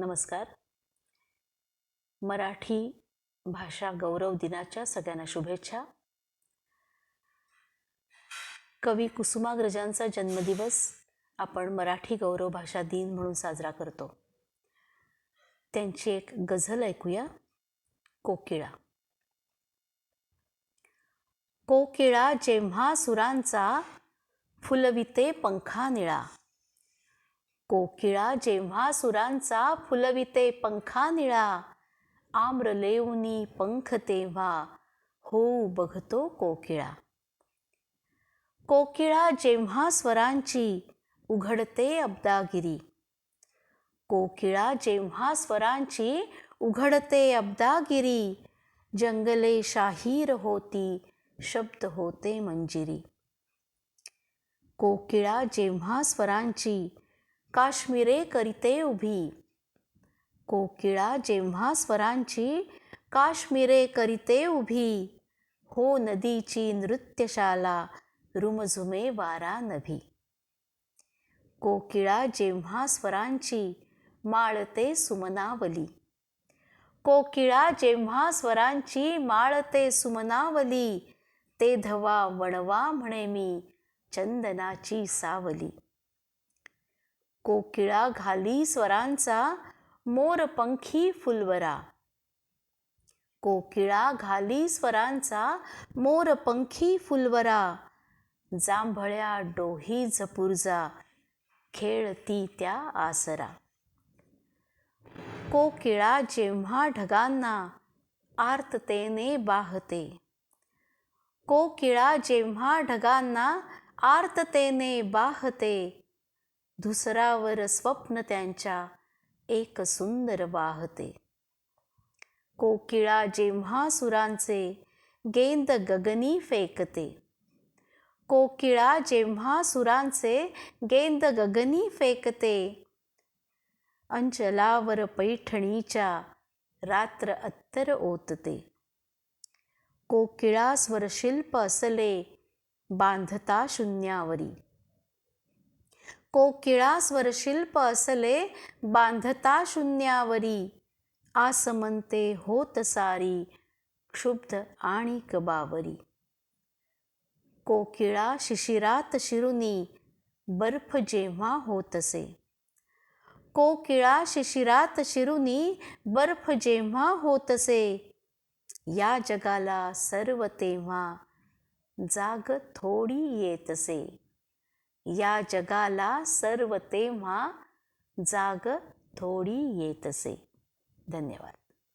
नमस्कार. मराठी भाषा गौरव दिनाच्या सगळ्यांना शुभेच्छा. कवी कुसुमाग्रजांचा जन्मदिवस आपण मराठी गौरव भाषा दिन म्हणून साजरा करतो. त्यांची एक गझल ऐकूया. कोकिळा. कोकिळा जेव्हा सुरांचा फुलविते पंखा निळा. कोकिळा जेव्हा सुरांचा फुलविते पंखा निळा. आम्र लेऊनी पंख तेव्हा होऊ बघतो कोकिळा. कोकिळा जेव्हा स्वरांची उघडते अब्दागिरी. कोकिळा जेव्हा स्वरांची उघडते अब्दागिरी. जंगले शाहीर होती शब्द होते मंजिरी. कोकिळा जेव्हा स्वरांची काश्मीरे करीते उभी. कोकिळा जेव्हा स्वरांची काश्मीरे करीते उभी. हो नदीची नृत्यशाला रुमझुमे वारा नभी. कोकिळा जेव्हा स्वरांची माळते सुमनावली. कोकिळा जेव्हा स्वरांची माळते सुमनावली. ते धवा वणवा म्हणे मी चंदनाची सावली. कोकिळा घाली स्वरांचा मोरपंखी फुलवरा. कोकिळा घाली स्वरांचा मोरपंखी फुलवरा. जांभळ्या डोही झपुर्जा खेळती त्या आसरा. कोकिळा जेव्हा ढगांना आर्ततेने बाहते. कोकिळा जेव्हा ढगांना आर्ततेने बाहते. धुसरावर स्वप्न त्यांच्या एक सुंदर वाहते. कोकिळा जेव्हा सुरांचे गेंद गगनी फेकते. कोकिळा जेव्हा सुरांचे गेंद गगनी फेकते. अंचलावर पैठणीच्या रात्र अत्तर ओतते. कोकिळा स्वरशिल्प असले बांधता शून्यावरी. कोकिळा स्वरशिल्प असले बांधता शून्यावरी. आसमंते होत सारी क्षुब्ध आणि कबावरी. कोकिळा शिशिरात शिरुनी बर्फ जेव्हा होतसे. कोकिळा शिशिरात शिरुनी बर्फ जेव्हा होतसे. या जगाला सर्व तेव्हा जाग थोडी येतसे. या जगाला सर्व तेव्हा जाग थोडी येतसे. धन्यवाद.